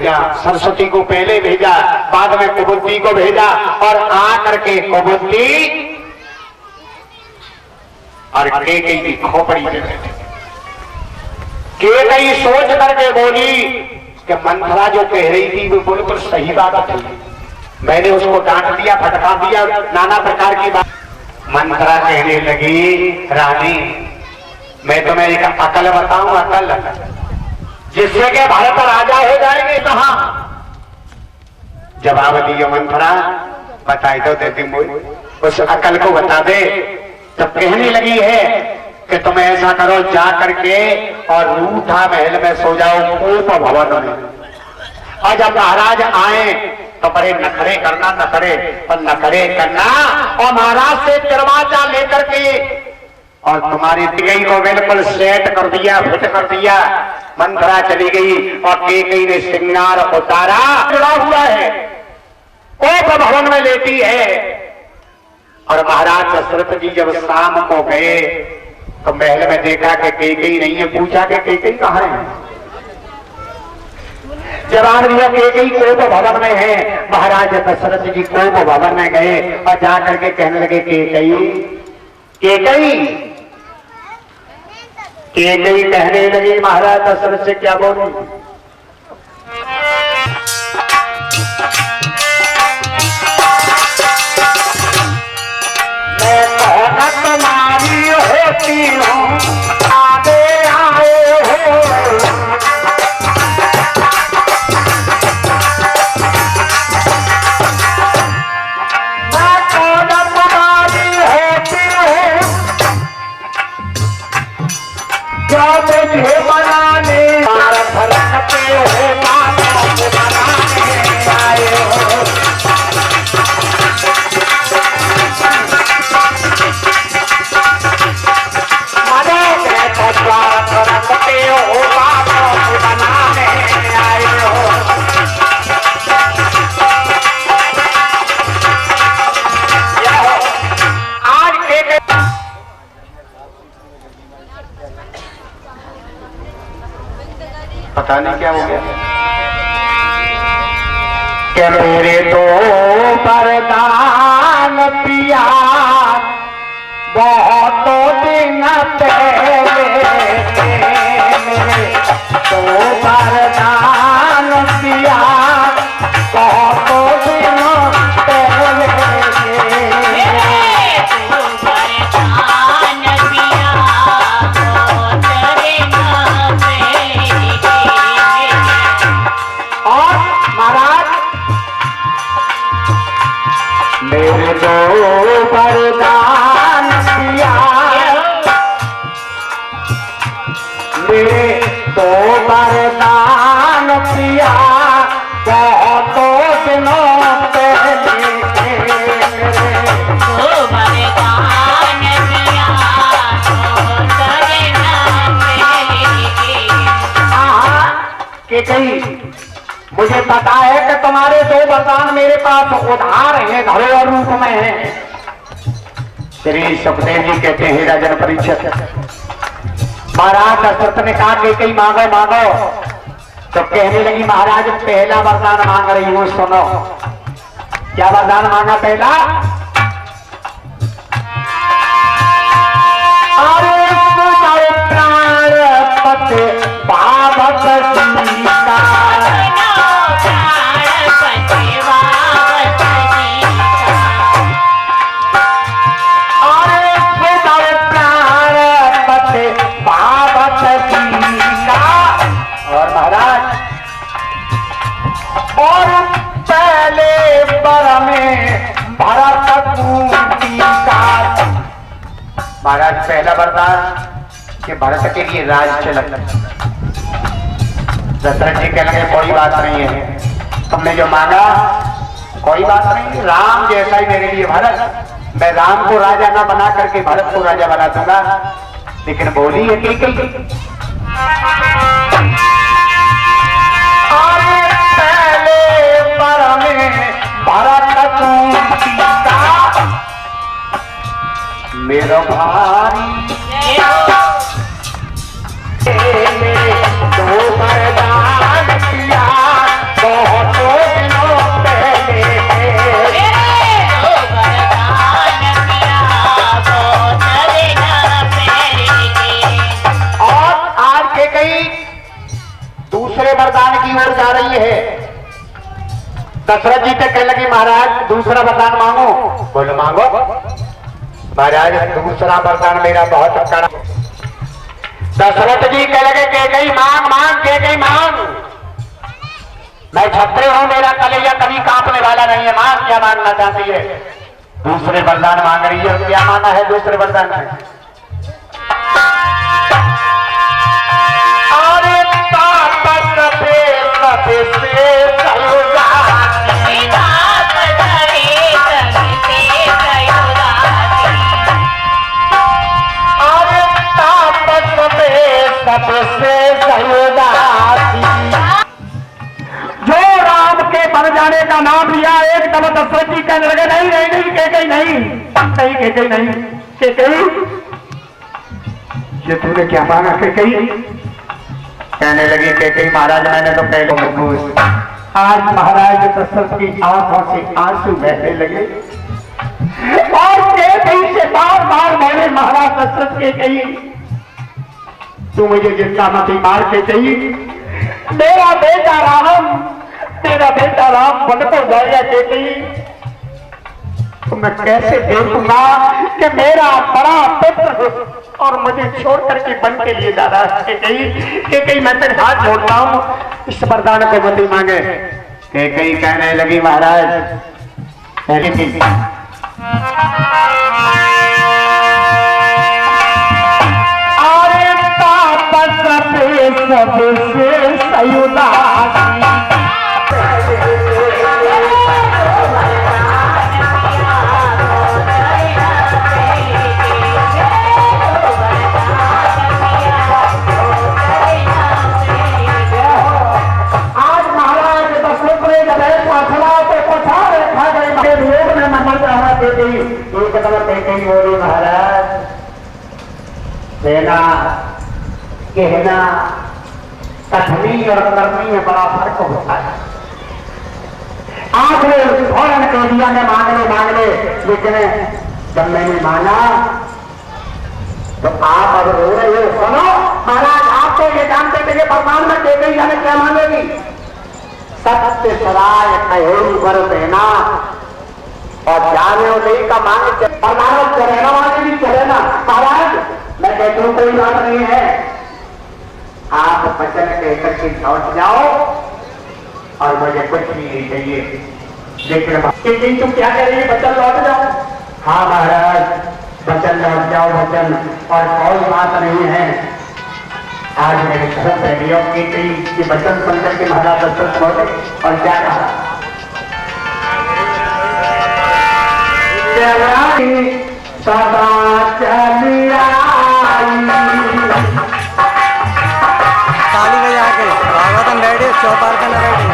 भेजा, सरस्वती को पहले भेजा, बाद में कुबुद्धि को भेजा और आकर के कुबुद्धि और केकई की खोपड़ी पे बैठे। केकई सोच करके बोली कि मंथरा जो कह रही थी वो बिल्कुल सही बात थी। मैंने उसको डांट दिया, फटका दिया, नाना प्रकार की बात। मंथरा कहने लगी, रानी मैं तुम्हें एक अकल बताऊं, अकल जिससे के भारत राजा हो जाएंगे। कहां जवाब दिया मंथरा, बताई तो देती मुझे, उस अकल को बता दे। तो कहने लगी है कि तुम ऐसा करो, जा करके और रूठा महल में सो जाओ, कोप भवन में, और जब महाराज आए तो बड़े नखरे करना, नखरे और नखरे करना, और महाराज से दरवाजा लेकर के और तुम्हारी केकई को बिल्कुल सेट कर दिया, फिट कर दिया। मंथरा चली गई और केकई ने श्रृंगार उतारा, जुड़ा हुआ है, कोप भवन में लेटी है। और महाराज दशरथ जी जब शाम को गए तो महल में देखा कि केकई नहीं है। पूछा कि केकई कहाँ है? जवाब दिया केकई कोप भवन में है। महाराज दशरथ जी कोप भवन में गए और जाकर के कहने लगे, केकई केकई केकई कहने लगी महाराज दशरथ से, क्या बोलूं? मैं कौन तुम्हारी होती हूँ, आगे आए हो। मैं कौन तुम्हारी होती हूँ, क्या मुझे बनाने फरकते हो, बनाने आए हो। पता नहीं क्या हो गया कि मेरे तो वरदान पिया बहुतों दिन पहले, मेरे तो वरदान पिया बहुतों दिन पहले। मेरे दो वरदान पिया, मेरे दो वरदान पिया बहुतों दिनों पहले, दो वरदान पिया बहुतों दिनों पहले। के कहीं मुझे पता है कि तुम्हारे दो वरदान मेरे पास उधार हैं, धरोहर रूप में हैं। श्री सुखदेव जी कहते हैं, राजन परीक्षित, महाराज दशरथ ने कहा कि कहीं मांगो मांगो। तो कहने लगी, महाराज पहला वरदान मांग रही हूं, सुनो। क्या वरदान मांगा पहला? अरे प्राण पते भावत सीता, और महाराज और पहले बर में भरत कूटी का। महाराज पहला वरदान कि भरत के लिए राज चलन। दशरथ जी कहने लगे, कोई बात नहीं है, तुमने जो मांगा कोई बात नहीं, राम जैसा ही मेरे लिए भरत, मैं राम को राजा ना बना करके भरत को राजा बना दूंगा। लेकिन बोली है कि पहले पर में भरत कूटी का, मेरा भारी दो वरदान पिया ओर जा रही है। दशरथ जी से कहने लगी महाराज दूसरा वरदान मांगो। बोलो मांगो। महाराज दूसरा वरदान मेरा बहुत कड़ा। दशरथ जी कह लगे कैकेयी मांग मांग कैकेयी मांग। मैं क्षत्रिय हूं, मेरा कलेजा कभी कांपने वाला नहीं है। मांग क्या मांगना चाहती है? दूसरे वरदान मांग रही है। क्या मांगा है दूसरे वरदान में? अरे तापस पे से जो राम के बन जाने का नाम लिया एकदम दशरथ जी कहने लगे नहीं नहीं नहीं कैकेयी नहीं नहीं कैकेयी नहीं कैकेयी ये तूने क्या मांगा कैकेयी? कहने लगी कैकेयी महाराज मैंने तो पहले आज महाराज दशरथ की आंखों से आंसू बहने लगे और कैकेयी से बार बार बोले महाराज दशरथ कैकेयी तू मुझे जिंदा मत मार के चाहिए। मेरा बेटा राम वन को जाएगा कैकेयी तो मैं कैसे देखूंगा कि मेरा बड़ा पुत्र और मुझे छोड़ करके वन के लिए जा रहा है। कैकेयी मैं तेरे हाथ जोड़ता हूं इस वरदान को मत मांगे। कैकेयी कहने लगी महाराज सबसे सयुदासी आज महाराज दशरथ ने जब प्रार्थना को पछाड़ रखा गई रोग में मर रहा कैकेयी एकदम कैकेयी बोली महाराज सेना कहना कथनी और करनी में बड़ा फर्क होता है। आपने फौरन कह दिया मैं मांग ले लेकिन जब मैंने माना तो आप अब रो रहे हो। सुनो महाराज आप तो ये जानते थे कि भगवान में कैकेयी जाने क्या मांगेगी? सत्य सराय कहेरी वर देना और जाने नहीं का मांग चलेना मांगेगी चलेना। महाराज मैं कहती हूँ कोई बात नहीं है आप वचन कहकर के लौट जाओ और मुझे कुछ भी नहीं चाहिए। लेकिन तुम क्या करेंगे? वचन लौट जाओ। हाँ महाराज वचन लौट जाओ वचन और कोई बात नहीं है। आज मेरे शरण पहलियों की वचन सुनकर के महाराज दशरथ बोले और क्या कहा सदा चलिया ताली बजा के भागवतम बैठे चौपाल का न बैठे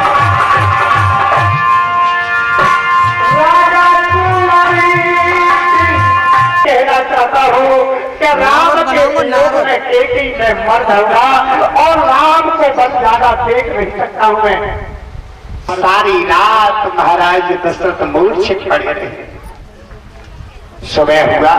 कहना चाहता हूँ कि राम के लोग में कैकेयी में मर जाऊंगा और राम को बस ज्यादा देख नहीं सकता हूँ मैं। सारी रात महाराज दशरथ मूर्छित पड़े रहे। सुबह हुआ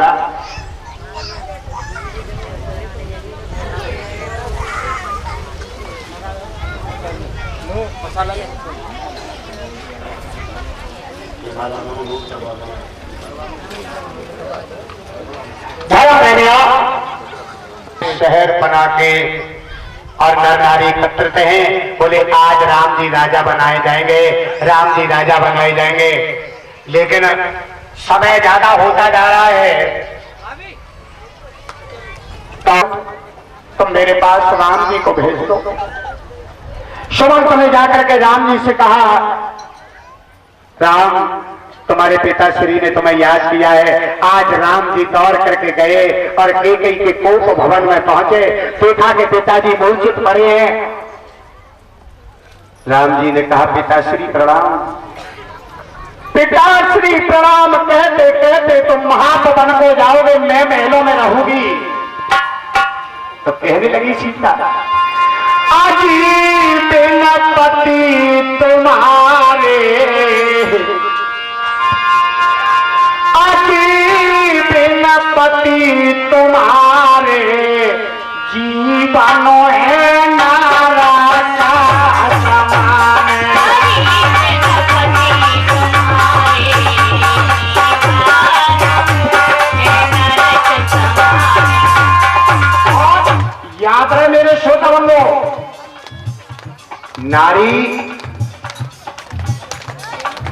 शहर बना के और नर नारी एकत्रित हैं। बोले आज राम जी राजा बनाए जाएंगे, राम जी राजा बनाए जाएंगे। लेकिन समय ज्यादा होता जा रहा है तो तुम मेरे पास राम जी को भेज दो। सुमंत ने जाकर के राम जी से कहा राम तुम्हारे पिता श्री ने तुम्हें याद किया है। आज राम जी दौड़ करके गए और कैकेयी के कोप भवन में पहुंचे। देखा कि पिताजी मूर्छित पड़े हैं। राम जी ने कहा पिताश्री प्रणाम। पिताश्री प्रणाम कहते कहते तुम महापवन को जाओगे, मैं महलों में रहूंगी। तो कहने लगी सीता अजी बिन पति तुम्हारे, अजी बिन पति तुम्हारे जीवनो है नारा।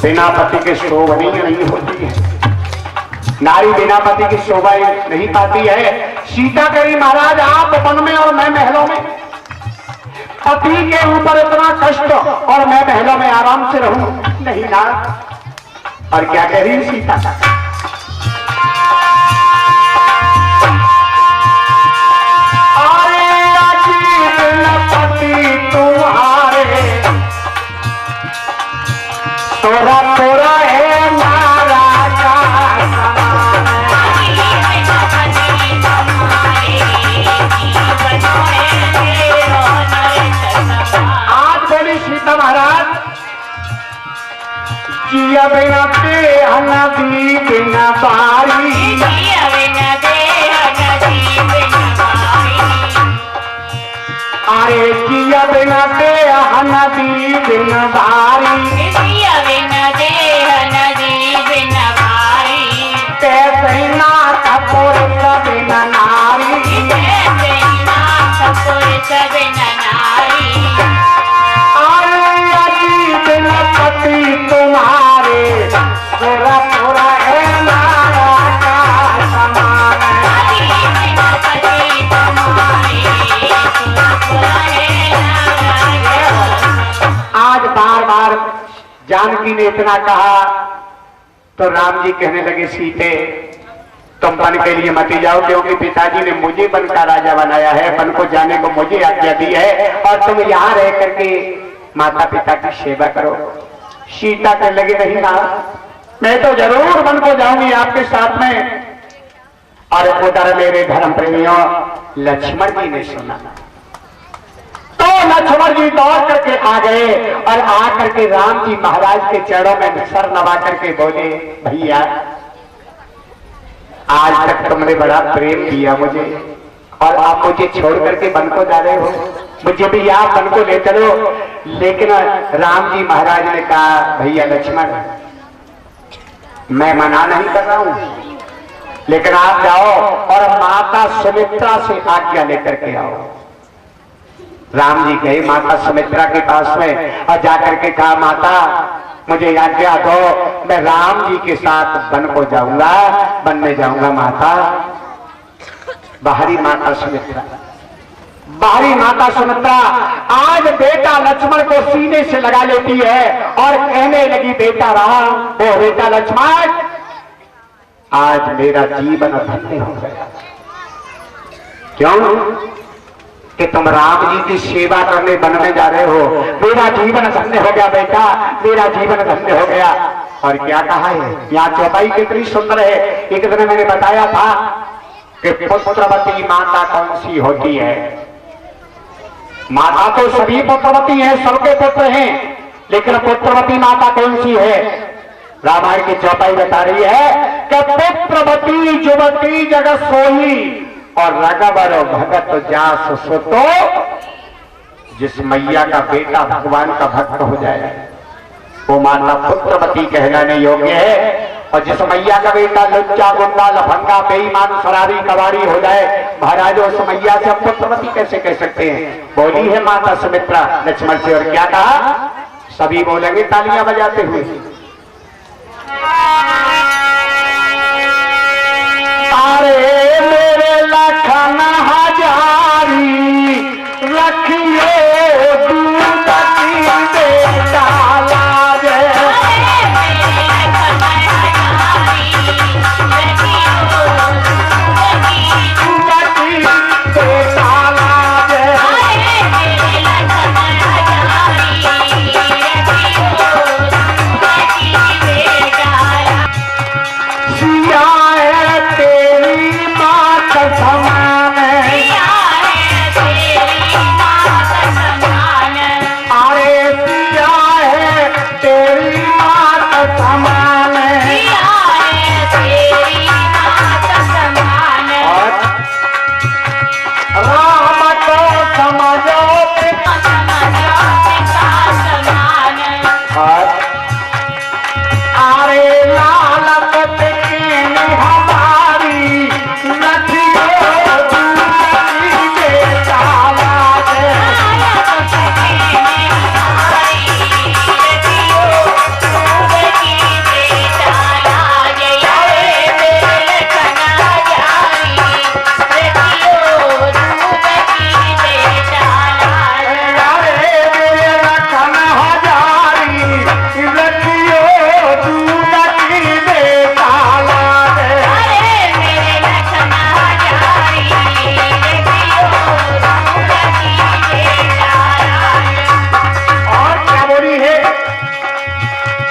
बिना पति के शोभनीय नहीं होती है। नारी बिना पति की शोभा नहीं पाती है। सीता कही महाराज आप वन में और मैं महलों में, पति के ऊपर इतना कष्ट और मैं महलों में आराम से रहूं, नहीं ना। और क्या कह रही सीता, अरे अजीब पति तुम्हारे तोरा तोरा है मारा का। आज बोली सीता महाराज, जिया बिना देह नदी बिना बारी, अरे जिया बिना देह नदी बिना बारी, कैसे नाथ पुरुष बिना नारी, अरे अजीब पति तुम्हारे पूरा पूरा है माया का समान। आज बार बार जानकी ने इतना कहा तो राम जी कहने लगे सीते तुम वन के लिए मत जाओ, क्योंकि पिताजी ने मुझे वन का राजा बनाया है, वन को जाने को मुझे आज्ञा दी है, और तुम यहाँ रह करके माता पिता की सेवा करो। सीता कहने लगी नहीं ना, मैं तो जरूर वन को जाऊंगी आपके साथ में। और उधर मेरे धर्म प्रेमियों लक्ष्मण जी ने सुना तो लक्ष्मण जी दौड़ करके आ गए और आ करके राम जी महाराज के चरणों में सर नवा करके बोले, भैया आज तक तुमने बड़ा प्रेम किया मुझे, और आप मुझे छोड़ करके वन को जा रहे हो, मुझे भी आप वन को ले चलो। लेकिन राम जी महाराज ने कहा, भैया लक्ष्मण मैं मना नहीं कर रहा हूं, लेकिन आप जाओ और माता सुमित्रा से आज्ञा लेकर के आओ। राम जी गए माता सुमित्रा के पास में और जाकर के कहा, माता मुझे आज्ञा दो, मैं राम जी के साथ वन को जाऊंगा, वन में जाऊंगा। माता बाहरी माता सुमित्रा, बाहरी माता सुमित्रा आज बेटा लक्ष्मण को सीने से लगा लेती है और कहने लगी, बेटा राम, ओ बेटा लक्ष्मण, आज मेरा जीवन धन्य हो गया। क्यों कि तुम राम जी की सेवा करने वन में जा रहे हो, मेरा जीवन धन्य हो गया बेटा, मेरा जीवन धन्य हो गया। और क्या कहा है यहाँ चौपाई कितनी सुंदर है। एक दिन मैंने बताया था कि पुत्रवती माता कौन सी होती है। माता तो सभी पुत्रवती हैं, सबके पुत्र हैं, लेकिन पुत्रवती माता कौन सी है। रामायण की चौपाई बता रही है कि पुत्रवती युवती जगत सोही और रघुवर भगत जास सुतो, जिस मैया का बेटा भगवान का भक्त हो जाए वो माता पुत्रवती कहलाने योग्य है। और जिस मैया का बेटा लुच्चा गुंडा लफंगा बेईमान फरारी कबाड़ी हो जाए, महाराज उस मैया से पुत्रवती कैसे कह सकते हैं। बोली है माता सुमित्रा लक्ष्मण से, और क्या कहा, सभी बोलेंगे तालियां बजाते हुए, अरे मेरे लखन हजारी रखिए दूध की बेटा लाजे, अरे पिया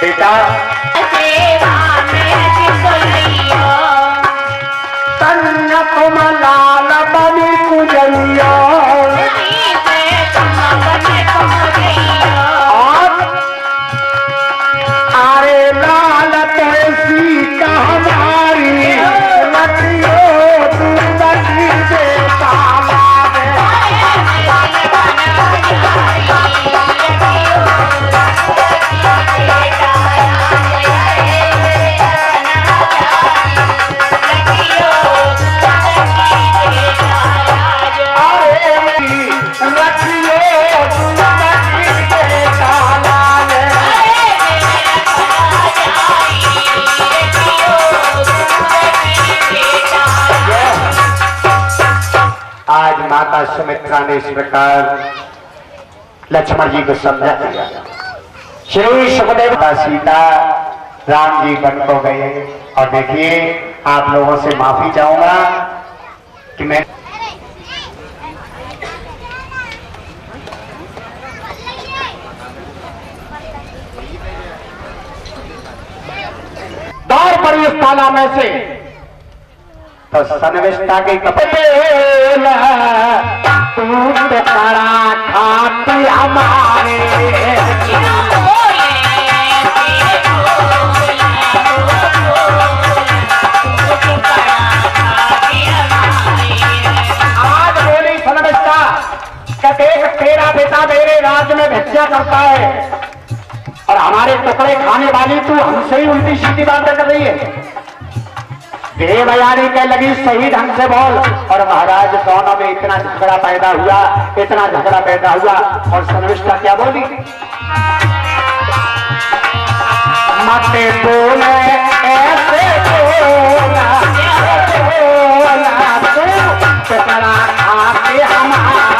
बेटा कन्या कमलाल बनी कुजरिया अरे लाल तैसी का हमारी लड़ियो दूरगी बेटा आज माता सुमित्रा ने इस प्रकार लक्ष्मण जी को समझा दिया। श्री सुखदेव का सीता राम जी बन को गए। और देखिए आप लोगों से माफी चाहूंगा कि मैं दौड़ पड़ी उस ताला में से तो सनविष्टा के कपड़े तू तो कड़ा खाती हमारे आज बोली सनविष्टा कहते तेरा बेटा मेरे राज्य में भिक्षा करता है और हमारे टुकड़े खाने वाली तू हमसे ही उल्टी सीधी बातें कर रही है। देवयानी कह लगी सही ढंग से बोल। और महाराज दोनों में इतना झगड़ा पैदा हुआ और सनविष्टा क्या बोली मत बोले ऐसे बोला तू टुकड़ा खाते हमारे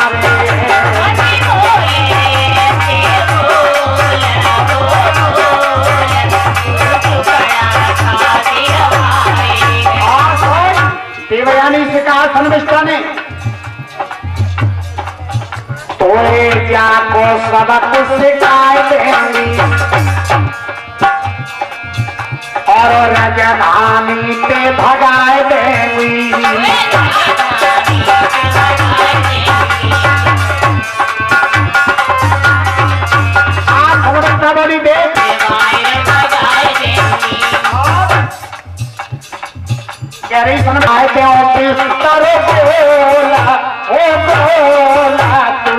देवयानी से कहा सनविष्टा ने तोरे जाको सबक सिखाए देंगी और राजधानी पे भगाए देंगी। आज सनविष्टा बोली देख कह रही सुन आए थे बोला तू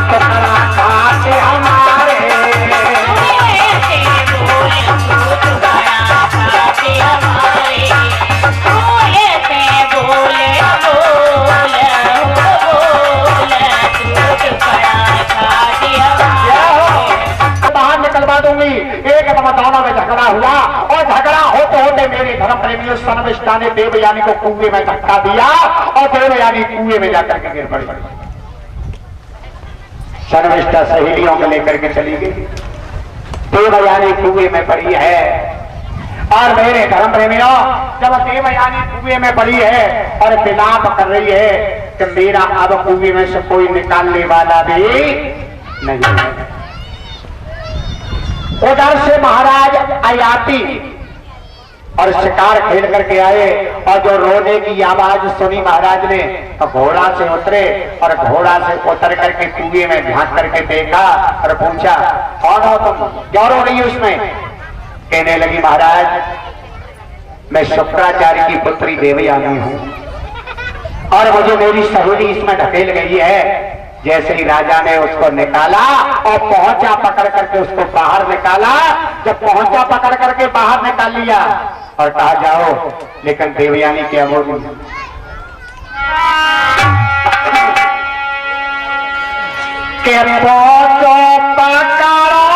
टुकड़ा खाते हमारे बाहर निकलवा दूंगी। एक दोनों में झगड़ा हुआ और झगड़ा होते होते मेरे धर्म प्रेमियों सनविष्टा ने देवयानी को कुएं में धक्का दिया और देवयानी कुएं में जाकर के गिर पड़ी। सनविष्टा सहेलियों को लेकर के चली गई। देवयानी कुएं में पड़ी है और मेरे धर्म प्रेमियों जब देवयानी कुएं में पड़ी है और विलाप कर रही है कि मेरा अब कुएं में से कोई निकालने वाला भी नहीं है। उधर से महाराज अयाती और शिकार खेल करके आए और जो रोने की आवाज सुनी महाराज ने तो घोड़ा से उतरे और घोड़ा से उतर करके कुएं में झांक करके देखा और पूछा कौन हो तुम, क्यों रो रही हो? उसमें कहने लगी महाराज मैं शुक्राचार्य की पुत्री देवयानी हूं और मुझे मेरी सहेली इसमें ढकेल गई है। जैसे ही राजा ने उसको निकाला और पहुंचा पकड़ करके उसको बाहर निकाला। जब पहुंचा पकड़ करके बाहर निकाल लिया और कहा जाओ, लेकिन देवयानी क्या बोली के पहुंचो पकड़ो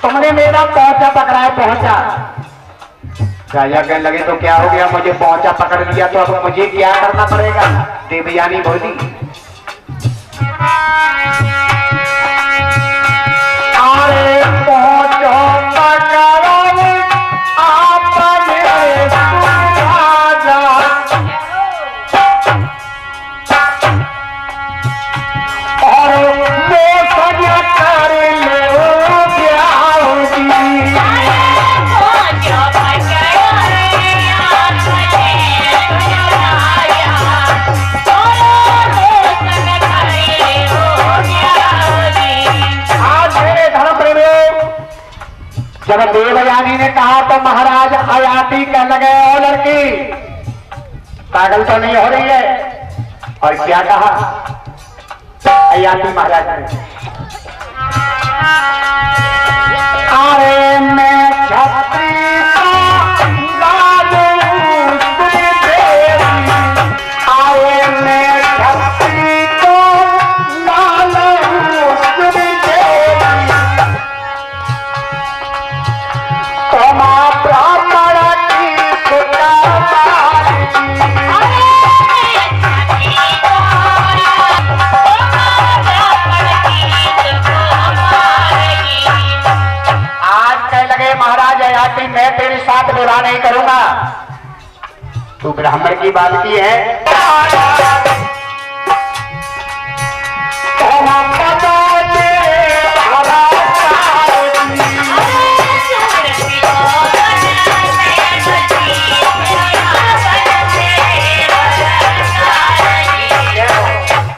तुमने मेरा पहुंचा पकड़ा है। पहुंचा राजा कहने लगे तो क्या हो गया, मुझे पहुंचा पकड़ लिया तो अब मुझे क्या करना पड़ेगा? देवयानी बोली अरे पहुंचो जब देवयानी ने कहा तो महाराज अयाती कहने लगे, ओ लड़की पागल तो नहीं हो रही है? और क्या कहा अयाती महाराज ने? अरे मैं छत्री मैं तेरे साथ विवाह नहीं करूंगा। तू ब्राह्मण की बात की है,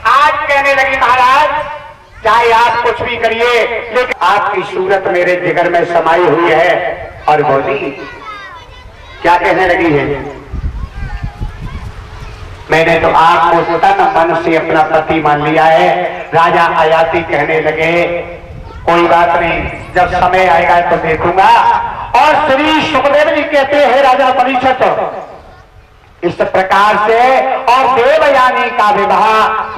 आज कहने लगी महाराज चाहे आप कुछ भी करिए लेकिन आपकी सूरत मेरे जिगर में समाई हुई है। और बोली क्या कहने लगी है? मैंने तो आपको तन मन से अपना पति मान लिया है। राजा अयाती कहने लगे कोई बात नहीं, जब समय आएगा तो देखूंगा। और श्री सुखदेव जी कहते हैं राजा परीक्षित इस प्रकार से और देवयानी का विवाह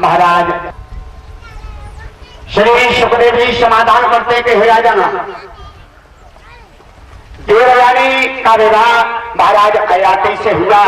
महाराज श्री सुखदेव जी समाधान करते कि हो जाना। देवयानी का विवाह महाराज अयाती से हुआ